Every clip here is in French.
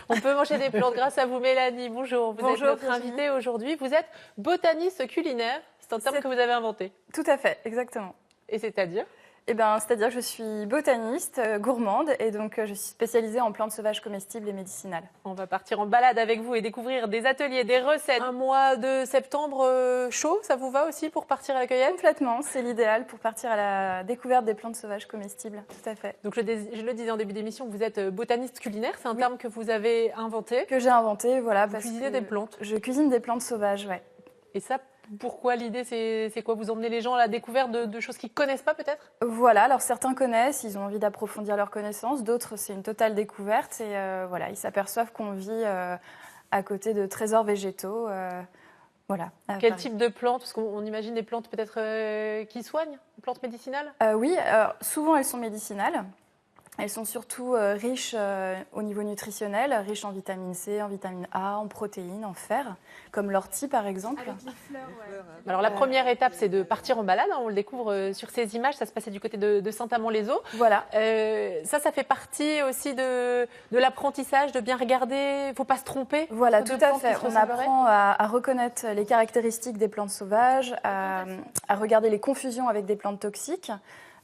On peut manger des plantes grâce à vous, Mélanie. Bonjour. Vous êtes notre invitée aujourd'hui. Vous êtes botaniste culinaire. C'est un terme que vous avez inventé. Tout à fait, exactement. Et c'est-à-dire ? C'est-à-dire que je suis botaniste, gourmande, et donc je suis spécialisée en plantes sauvages comestibles et médicinales. On va partir en balade avec vous et découvrir des ateliers, des recettes. Un mois de septembre chaud, ça vous va aussi pour partir à la cueillette ? Complètement, c'est l'idéal pour partir à la découverte des plantes sauvages comestibles, tout à fait. Donc je le disais en début d'émission, vous êtes botaniste culinaire, c'est un terme que vous avez inventé. Que j'ai inventé, voilà. Vous cuisinez des plantes. Je cuisine des plantes sauvages, ouais. Et ça, pourquoi l'idée, c'est quoi ? Vous emmenez les gens à la découverte de choses qu'ils ne connaissent pas peut-être ? Voilà, alors certains connaissent, ils ont envie d'approfondir leurs connaissances, d'autres c'est une totale découverte et voilà, ils s'appellent qu'on vit à côté de trésors végétaux. Voilà. Quel type de plantes ? Parce qu'on imagine des plantes peut-être qui soignent, des plantes médicinales ? Oui, souvent elles sont médicinales. Elles sont surtout riches au niveau nutritionnel, riches en vitamine C, en vitamine A, en protéines, en fer, comme l'ortie par exemple. Avec les fleurs, ouais. Alors la première étape, c'est de partir en balade. On le découvre sur ces images. Ça se passait du côté de Saint-Amand-les-Eaux. Voilà. Ça fait partie aussi de l'apprentissage, de bien regarder. Il ne faut pas se tromper. Voilà, tout à fait. On apprend à reconnaître les caractéristiques des plantes sauvages, à regarder les confusions avec des plantes toxiques.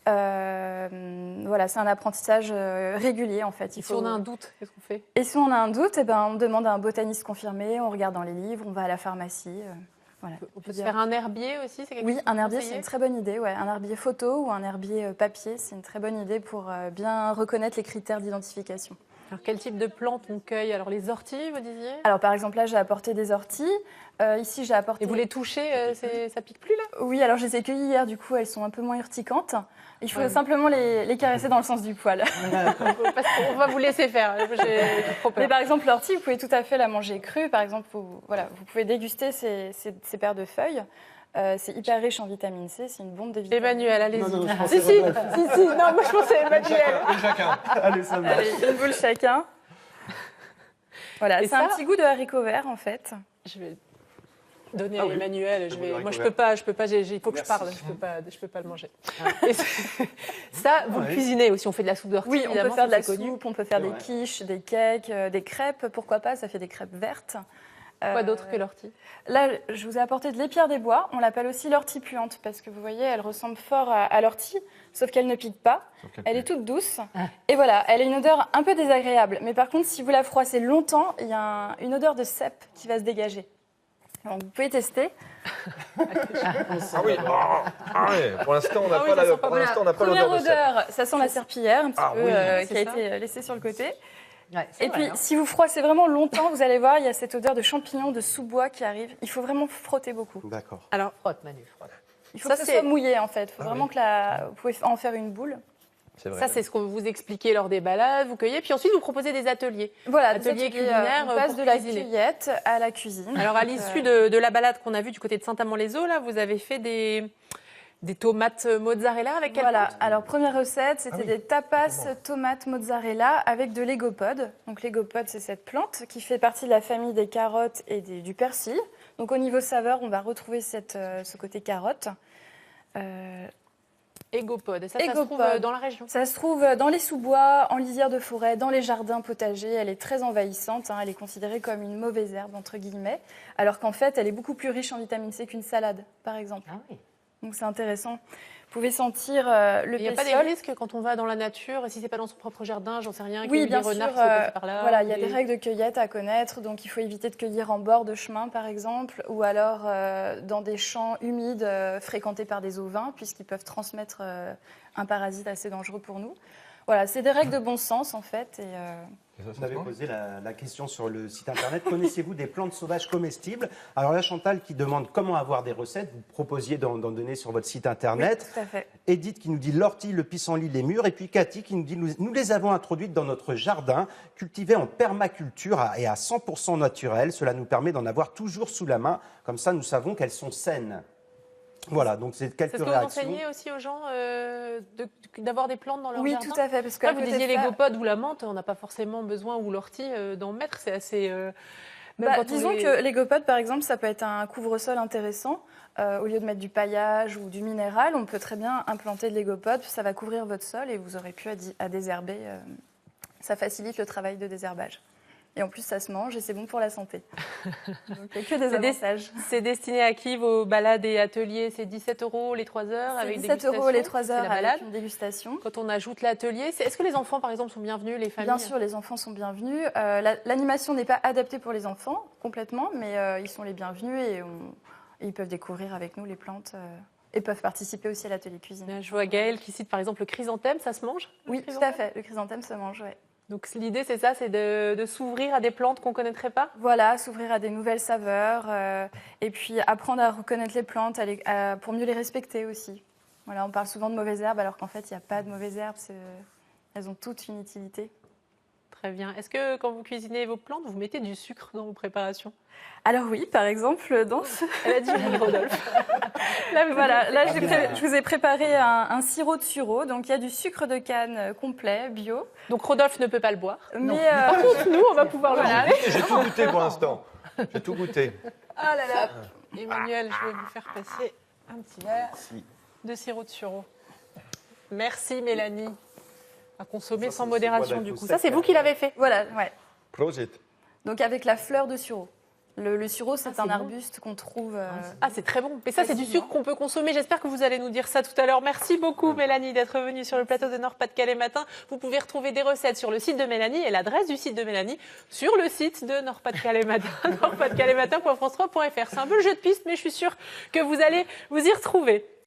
Voilà, c'est un apprentissage régulier en fait. Si on a un doute, qu'est-ce qu'on fait ? Et si on a un doute, on demande à un botaniste confirmé, on regarde dans les livres, on va à la pharmacie. Voilà. On peut se faire un herbier aussi, c'est quelque Oui, chose un herbier, c'est une très bonne idée. Ouais. Un herbier photo ou un herbier papier, c'est une très bonne idée pour bien reconnaître les critères d'identification. Alors, quel type de plantes on cueille ? Alors, les orties, vous disiez ? Alors, par exemple, là, j'ai apporté des orties. Ici, j'ai apporté... Et vous les touchez, ça pique plus, là ? Oui, alors je les ai cueillies hier, du coup, elles sont un peu moins urticantes. Il faut simplement les caresser dans le sens du poil. On va vous laisser faire, j'ai trop peur. Mais par exemple, l'ortie, vous pouvez tout à fait la manger crue. Par exemple, vous pouvez déguster ces paires de feuilles. C'est hyper riche en vitamine C, c'est une bombe de vitamines. Emmanuel, allez-y. Non, Si. Non, moi je pensais Emmanuel. Une boule chacun. Allez, ça marche. Allez, une boule chacun. Voilà, c'est un petit goût de haricot vert en fait. Je vais donner à Emmanuel. Moi je peux pas. Il faut que je parle. Je peux pas le manger. Ça, vous le cuisinez aussi. On fait de la soupe d'ortie. Oui, on peut faire de la soupe, connu. on peut faire des quiches, des cakes, des crêpes. Pourquoi pas ? Ça fait des crêpes vertes. Quoi d'autre que l'ortie ? Là, je vous ai apporté de l'épierre des bois. On l'appelle aussi l'ortie puante parce que vous voyez, elle ressemble fort à l'ortie, sauf qu'elle ne pique pas. Elle est toute douce. Et voilà, elle a une odeur un peu désagréable. Mais par contre, si vous la froissez longtemps, il y a une odeur de cèpe qui va se dégager. Donc, vous pouvez tester. Ah oui, pour l'instant, on n'a pas Première l'odeur de odeur, ça sent la serpillière un petit peu qui a été laissée sur le côté. Ouais, et puis, si vous froissez vraiment longtemps, vous allez voir, il y a cette odeur de champignons, de sous-bois qui arrive. Il faut vraiment frotter beaucoup. D'accord. Alors, frotte, Manu, frotte. Il faut que ce soit mouillé, en fait. Il faut vraiment que vous pouvez en faire une boule. C'est vrai. ça, c'est ce qu'on vous expliquait lors des balades. Vous cueillez, puis ensuite, vous proposez des ateliers. Voilà, ateliers culinaires. On passe pour de la cuisiner. cueillette à la cuisine. Alors, à l'issue de la balade qu'on a vue du côté de Saint-Amand-les-Eaux, là, vous avez fait des tomates mozzarella avec quelle Voilà, plante ? alors première recette, c'était des tapas tomates mozzarella avec de l'égopode. Donc l'égopode, c'est cette plante qui fait partie de la famille des carottes et du persil. Donc au niveau saveur, on va retrouver ce côté carotte. Égopode. Et ça se trouve dans la région ? Ça se trouve dans les sous-bois, en lisière de forêt, dans les jardins potagers. Elle est très envahissante, elle est considérée comme une mauvaise herbe, entre guillemets, alors qu'en fait, elle est beaucoup plus riche en vitamine C qu'une salade, par exemple. Ah oui. Donc c'est intéressant. Vous pouvez sentir le pétiole. Il n'y a pas des risques quand on va dans la nature, si c'est pas dans son propre jardin, j'en sais rien, Oui, qu'il y ait bien des renards sûr. qui sautent par là. Voilà, il y a des règles de cueillette à connaître, donc il faut éviter de cueillir en bord de chemin, par exemple, ou alors dans des champs humides fréquentés par des ovins, puisqu'ils peuvent transmettre un parasite assez dangereux pour nous. Voilà, c'est des règles de bon sens, en fait. Vous avez posé la question sur le site internet. Connaissez-vous des plantes sauvages comestibles ? Alors là, Chantal qui demande comment avoir des recettes. Vous proposiez d'en donner sur votre site internet. Oui, tout à fait. Edith qui nous dit l'ortie, le pissenlit, les mûres. Et puis Cathy qui nous dit nous les avons introduites dans notre jardin, cultivées en permaculture et à 100% naturel. Cela nous permet d'en avoir toujours sous la main. Comme ça, nous savons qu'elles sont saines. Voilà, donc c'est quelques réactions. C'est ce que vous enseignez aussi aux gens d'avoir des plantes dans leur jardin ? Oui, tout à fait. Parce que là, vous disiez l'égopode ou la menthe, on n'a pas forcément besoin, ou l'ortie, d'en mettre. C'est assez... disons que l'égopode, par exemple, ça peut être un couvre-sol intéressant. Au lieu de mettre du paillage ou du minéral, on peut très bien implanter de l'égopode. Ça va couvrir votre sol et vous aurez pu à désherber. Ça facilite le travail de désherbage. Et en plus, ça se mange et c'est bon pour la santé. Donc, il n'y a que des avantages. C'est destiné à qui vos balades et ateliers? C'est 17 € les 3 heures avec 17 € les 3 heures avec une dégustation. Quand on ajoute l'atelier, est-ce que les enfants, par exemple, sont bienvenus, les familles? Bien sûr, les enfants sont bienvenus. L'animation n'est pas adaptée pour les enfants complètement, mais ils sont les bienvenus et ils peuvent découvrir avec nous les plantes et peuvent participer aussi à l'atelier cuisine. Je vois Gaëlle qui cite par exemple le chrysanthème, ça se mange? Oui, tout à fait. Le chrysanthème se mange, oui. Donc l'idée, c'est ça, c'est de s'ouvrir à des plantes qu'on ne connaîtrait pas? Voilà, s'ouvrir à des nouvelles saveurs et puis apprendre à reconnaître les plantes pour mieux les respecter aussi. Voilà, on parle souvent de mauvaises herbes alors qu'en fait, il n'y a pas de mauvaises herbes. Elles ont toutes une utilité. Très bien. Est-ce que quand vous cuisinez vos plantes, vous mettez du sucre dans vos préparations? Alors oui, par exemple, dans Elle a dit oui, Rodolphe. Là, je vous ai préparé un sirop de sureau. Donc, il y a du sucre de canne complet, bio. Donc, Rodolphe ne peut pas le boire. Mais par contre, nous, on va pouvoir le boire. J'ai tout goûté pour l'instant. J'ai tout goûté. Ah là là. Emmanuel, je vais vous faire passer un petit verre de sirop de sureau. Merci, Mélanie. À consommer sans modération, du coup. Ça, c'est vous qui l'avez fait? Voilà, ouais. Prosit. Donc, avec la fleur de sureau. Le sureau, c'est un arbuste qu'on trouve... Ah, c'est très bon. Mais ça, c'est du sucre qu'on peut consommer. J'espère que vous allez nous dire ça tout à l'heure. Merci beaucoup, Mélanie, d'être venue sur le plateau de Nord-Pas-de-Calais Matin. Vous pouvez retrouver des recettes sur le site de Mélanie et l'adresse du site de Mélanie sur le site de Nord-Pas-de-Calais Matin, nordpas-de-calais-matin.france3.fr. C'est un peu le jeu de piste, mais je suis sûre que vous allez vous y retrouver.